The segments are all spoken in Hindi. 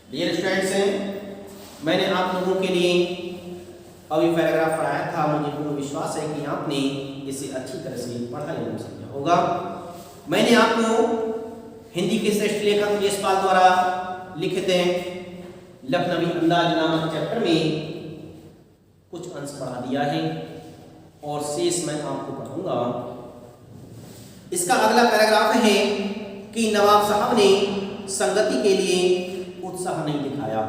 डियर स्टूडेंट्स, मैंने आप लोगों के लिए अभी पैराग्राफ पढ़ाया था। मुझे पूर्ण विश्वास है कि आपने इसे अच्छी तरह से पढ़ा एवं समझा होगा। मैंने आपको हिंदी के श्रेष्ठ लेखक यशपाल द्वारा लिखित लखनवी अंदाज नामक चैप्टर में कुछ अंश पढ़ा दिया है और शेष मैं आपको पढ़ाऊंगा। इसका अगला पैराग्राफ है कि नवाब साहब ने संगति के लिए उत्साह नहीं दिखाया।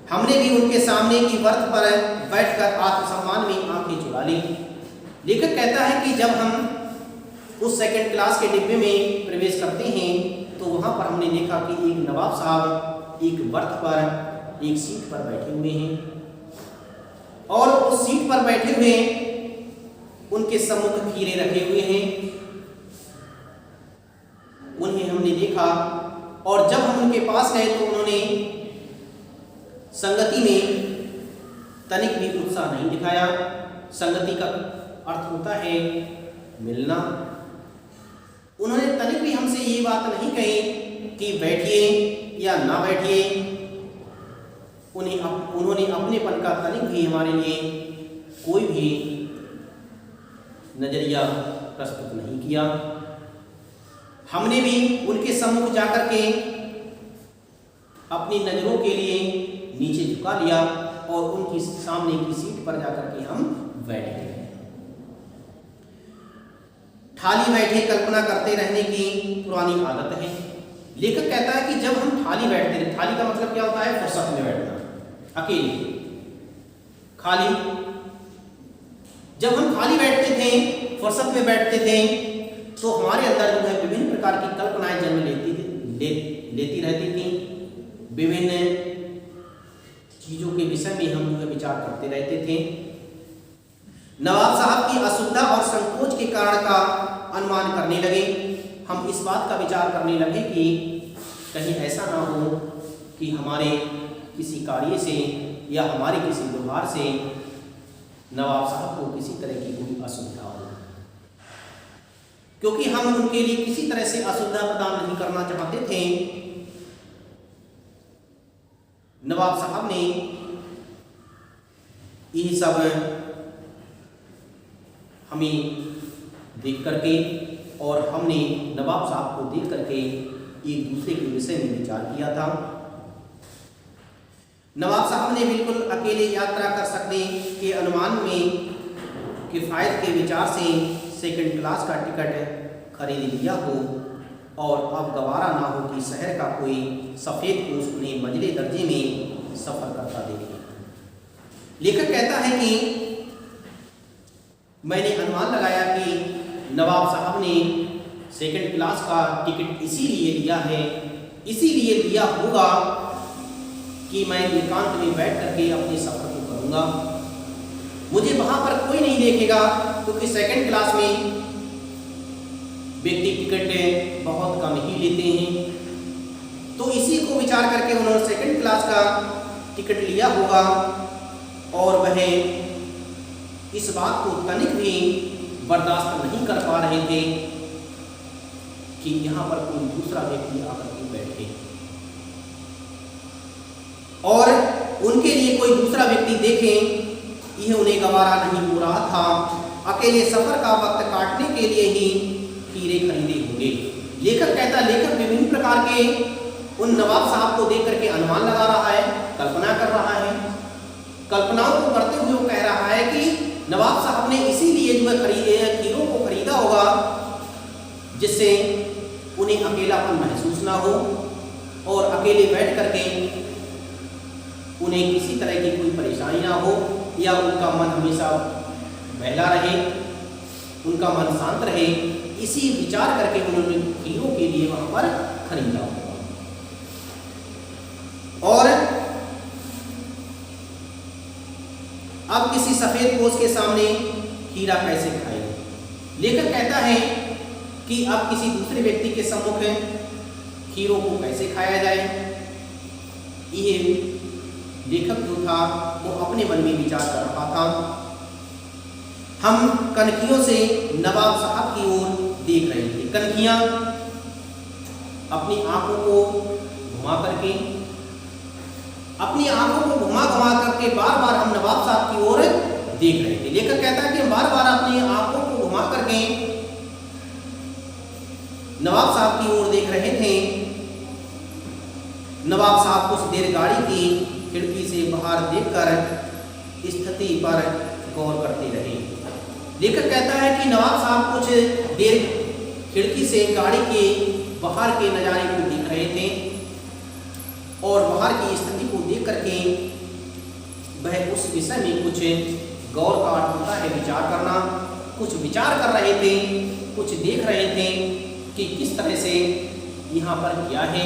हमने भी उनके सामने की बर्थ पर बैठकर आत्मसम्मान में आंखें चुरा ली। लेखक कहता है कि जब हम उस सेकंड क्लास के डिब्बे में प्रवेश करते हैं तो वहां पर हमने देखा कि एक नवाब साहब एक बर्थ पर एक सीट पर बैठे हुए हैं और उस सीट पर बैठे हुए उनके सम्मुख खीरे रखे हुए हैं। उन्हें हमने देखा और जब हम उनके पास गए तो उन्होंने संगति में तनिक भी उत्साह नहीं दिखाया। संगति का अर्थ होता है मिलना। उन्होंने तनिक भी हमसे ये बात नहीं कही कि बैठिए या ना बैठिए। उन्होंने अपनेपन का तनिक भी हमारे लिए कोई भी नजरिया प्रस्तुत नहीं किया। हमने भी उनके सम्मुख जाकर के अपनी नजरों के लिए नीचे झुका लिया और उनकी सामने की सीट पर जाकर के हम बैठ गए। थाली बैठे कल्पना करते रहने की पुरानी आदत है। लेखक कहता है कि जब हम थाली बैठते थे, थाली का मतलब क्या होता है? फुर्सत में बैठना, अकेले खाली। जब हम खाली बैठते थे, फुर्सत में बैठते थे तो हमारे अंदर जो है विभिन्न प्रकार की कल्पनाएं जन्म लेती रहती थी। विभिन्न चीजों के विषय में हम जो है विचार करते रहते थे। नवाब साहब की असुविधा और संकोच के कारण का अनुमान करने लगे। हम इस बात का विचार करने लगे कि कहीं ऐसा ना हो कि हमारे किसी कार्य से या हमारे किसी व्यवहार से नवाब साहब को किसी तरह की कोई असुविधा हो, क्योंकि हम उनके लिए किसी तरह से असुविधा प्रदान नहीं करना चाहते थे। नवाब साहब ने ये सब हमें देख करके और हमने नवाब साहब को देख करके एक दूसरे के विषय में विचार किया था। नवाब साहब ने बिल्कुल अकेले यात्रा कर सकने के अनुमान में किफायत के विचार से सेकंड क्लास का टिकट खरीद लिया हो और अब गवारा ना हो कि शहर का कोई सफ़ेद पोश उन्हें मंजिले दर्जे में सफ़र करता देखे। लेखक कहता है कि मैंने अनुमान लगाया कि नवाब साहब ने सेकंड क्लास का टिकट इसीलिए लिया है, इसीलिए लिया होगा कि मैं एकांत में बैठ करके अपने सफ़र को करूँगा। मुझे वहाँ पर कोई नहीं देखेगा क्योंकि सेकंड क्लास में व्यक्ति टिकट बहुत कम ही लेते हैं। तो इसी को विचार करके उन्होंने सेकंड क्लास का टिकट लिया होगा और वह इस बात को तनिक भी बर्दाश्त नहीं कर पा रहे थे कि यहाँ पर कोई दूसरा व्यक्ति आकर के बैठे और उनके लिए कोई दूसरा व्यक्ति देखे। यह उन्हें गवारा नहीं हो रहा था। अकेले सफर का वक्त काटने के लिए ही खीरे खरीदे होंगे। लेखक कहता, लेखक विभिन्न प्रकार के उन नवाब साहब को देख करके अनुमान लगा रहा है, कल्पना कर रहा है। कल्पनाओं को करते हुए वो कह रहा है कि नवाब साहब ने इसीलिए जो है खीरों को खरीदा होगा जिससे उन्हें अकेलापन महसूस ना हो और अकेले बैठ करके उन्हें किसी तरह की कोई परेशानी ना हो या उनका मन हमेशा बहला रहे, उनका मन शांत रहे। इसी विचार करके उन्होंने खीरों के लिए वहां पर खरीदा होगा। और अब किसी सफेद पोश के सामने खीरा कैसे खाए? लेखक कहता है कि अब किसी दूसरे व्यक्ति के सम्मुख खीरों को कैसे खाया जाए। यह लेखक जो था वो अपने मन में विचार कर रहा था। हम कनखियों से नवाब साहब की ओर देख रहे थे। कनखियां अपनी आंखों को घुमा करके अपनी आंखों को घुमा घुमा करके बार बार हम नवाब साहब की ओर देख रहे थे। लेखक कहता है कि हम बार बार अपनी आंखों को घुमा करके नवाब साहब की ओर देख रहे थे। नवाब साहब कुछ देर गाड़ी की खिड़की से बाहर देखकर स्थिति पर गौर करते रहे। लेखक कहता है कि नवाब साहब कुछ देर खिड़की से गाड़ी के बाहर के नज़ारे को देख रहे थे और बाहर की स्थिति को देख करके वह उस विषय में कुछ गौर का अर्थ होता है विचार करना, कुछ विचार कर रहे थे, कुछ देख रहे थे कि किस तरह से यहाँ पर क्या है।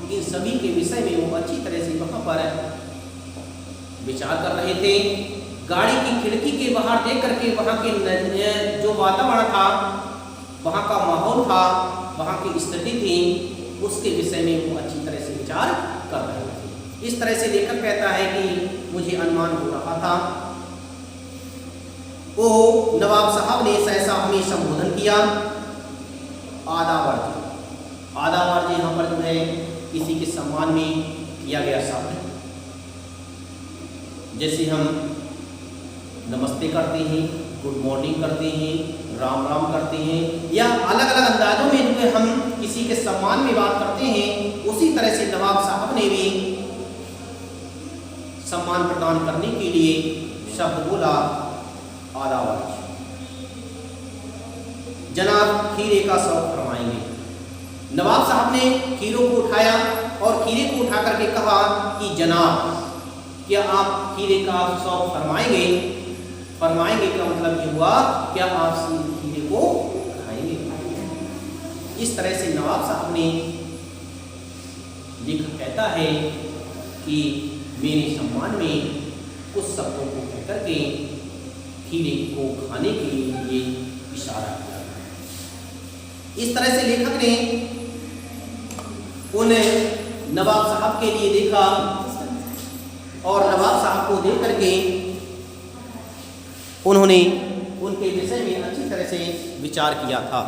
इन सभी के विषय में वो अच्छी तरह से वहाँ पर विचार कर रहे थे। गाड़ी की खिड़की के बाहर देख करके वहाँ के जो वातावरण था, वहाँ का माहौल था, वहाँ की स्थिति थी, उसके विषय में वो अच्छी तरह से विचार कर रहे थे। इस तरह से लेखक कहता है कि मुझे अनुमान हो रहा था। वो नवाब साहब ने सहसा हमें संबोधन किया। आदावर्ज, आदावर्ज यहाँ पर जो है किसी के सम्मान में किया गया शब्द, जैसे हम नमस्ते करते हैं, गुड मॉर्निंग करते हैं, राम राम करते हैं, या अलग अलग अंदाजों में जो है हम किसी के सम्मान में बात करते हैं, उसी तरह से नवाब साहब ने भी सम्मान प्रदान करने के लिए शब्द बोला आदावर्ज। जनाब खीरे का शौक फरमाएंगे। नवाब साहब ने खीरों को उठाया और खीरे को उठा करके कहा कि जनाब क्या आप खीरे का शौक फरमाएंगे। फरमाएंगे का मतलब ये हुआ क्या आप खीरे को खाएंगे। इस तरह से नवाब साहब ने, लेखक कहता है कि मेरे सम्मान में कुछ शब्दों को कहकर के खीरे को खाने के लिए इशारा किया। इस तरह से लेखक ने उन नवाब साहब के लिए देखा और नवाब साहब को देख करके उन्होंने उनके विषय में अच्छी तरह से विचार किया था।